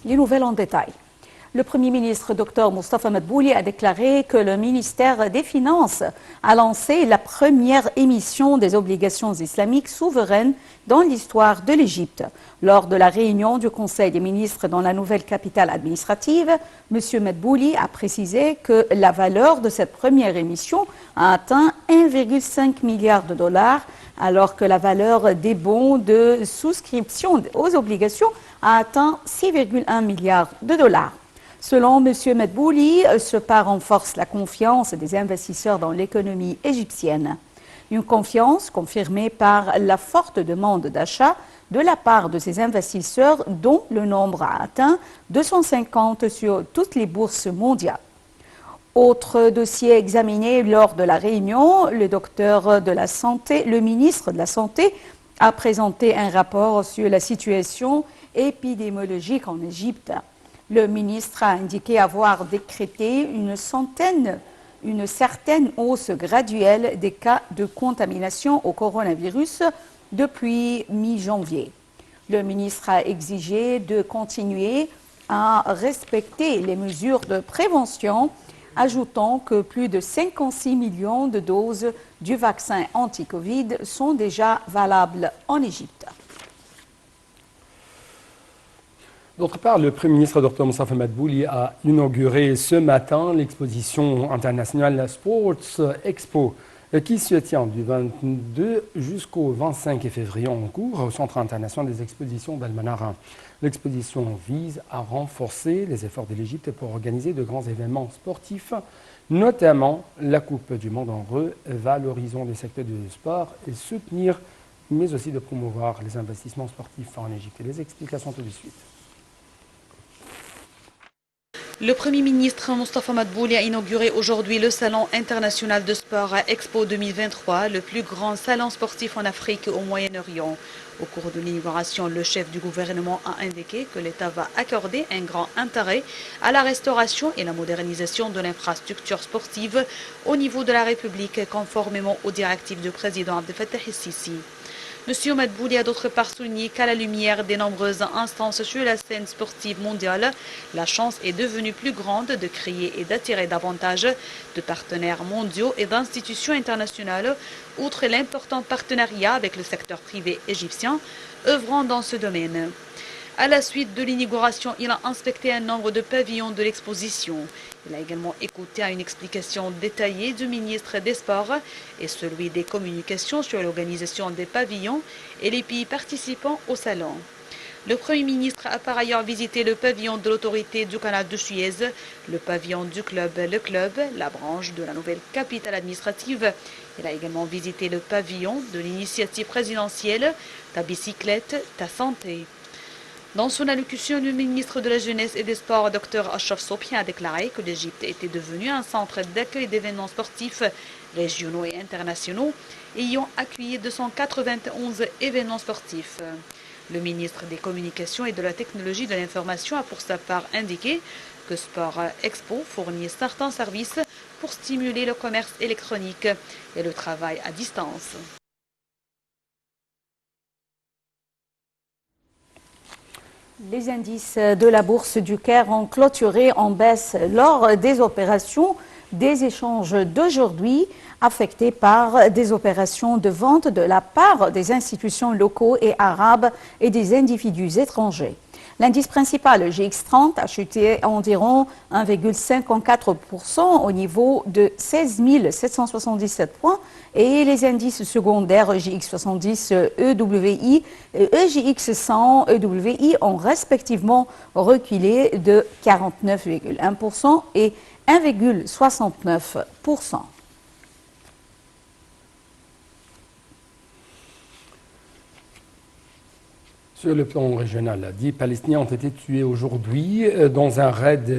Les nouvelles en détail. Le Premier ministre Dr Moustapha Madbouli a déclaré que le ministère des Finances a lancé la première émission des obligations islamiques souveraines dans l'histoire de l'Égypte. Lors de la réunion du Conseil des ministres dans la nouvelle capitale administrative, M. Madbouli a précisé que la valeur de cette première émission a atteint 1,5 milliard de dollars, alors que la valeur des bons de souscription aux obligations a atteint 6,1 milliards de dollars. Selon M. Madbouli, ce pas renforce la confiance des investisseurs dans l'économie égyptienne. Une confiance confirmée par la forte demande d'achat de la part de ces investisseurs, dont le nombre a atteint 250 sur toutes les bourses mondiales. Autre dossier examiné lors de la réunion, le ministre de la Santé a présenté un rapport sur la situation épidémiologique en Égypte. Le ministre a indiqué avoir décrété une certaine hausse graduelle des cas de contamination au coronavirus depuis mi-janvier. Le ministre a exigé de continuer à respecter les mesures de prévention, ajoutant que plus de 56 millions de doses du vaccin anti-Covid sont déjà valables en Égypte. D'autre part, le Premier ministre Dr Moustapha Madbouli a inauguré ce matin l'exposition internationale Sports Expo qui se tient du 22 jusqu'au 25 février en cours au Centre international des expositions d'Al-Manara. L'exposition vise à renforcer les efforts de l'Égypte pour organiser de grands événements sportifs, notamment la Coupe du Monde en revalorisant les secteurs du sport et soutenir, mais aussi de promouvoir les investissements sportifs en Égypte. Et les explications tout de suite. Le Premier ministre Moustapha Madbouli a inauguré aujourd'hui le Salon international de sport à Expo 2023, le plus grand salon sportif en Afrique et au Moyen-Orient. Au cours de l'inauguration, le chef du gouvernement a indiqué que l'État va accorder un grand intérêt à la restauration et la modernisation de l'infrastructure sportive au niveau de la République, conformément aux directives du président Abdel Fattah el-Sisi. M. Madbouli a d'autre part souligné qu'à la lumière des nombreuses instances sur la scène sportive mondiale, la chance est devenue plus grande de créer et d'attirer davantage de partenaires mondiaux et d'institutions internationales, outre l'important partenariat avec le secteur privé égyptien œuvrant dans ce domaine. À la suite de l'inauguration, il a inspecté un nombre de pavillons de l'exposition. Il a également écouté une explication détaillée du ministre des Sports et celui des Communications sur l'organisation des pavillons et les pays participants au salon. Le Premier ministre a par ailleurs visité le pavillon de l'autorité du canal de Suez, le pavillon du club Le Club, la branche de la nouvelle capitale administrative. Il a également visité le pavillon de l'initiative présidentielle Ta bicyclette, ta santé. Dans son allocution, le ministre de la Jeunesse et des Sports, Dr Achraf Sobhi, a déclaré que l'Égypte était devenue un centre d'accueil d'événements sportifs régionaux et internationaux, ayant accueilli 291 événements sportifs. Le ministre des Communications et de la Technologie de l'Information a pour sa part indiqué que Sport Expo fournit certains services pour stimuler le commerce électronique et le travail à distance. Les indices de la bourse du Caire ont clôturé en baisse lors des opérations des échanges d'aujourd'hui, affectés par des opérations de vente de la part des institutions locaux et arabes et des individus étrangers. L'indice principal, le GX30, a chuté environ 1,54% au niveau de 16 777 points et les indices secondaires GX70, EWI, EGX100, EWI ont respectivement reculé de 49,1% et 1,69%. Sur le plan régional, 10 Palestiniens ont été tués aujourd'hui dans un raid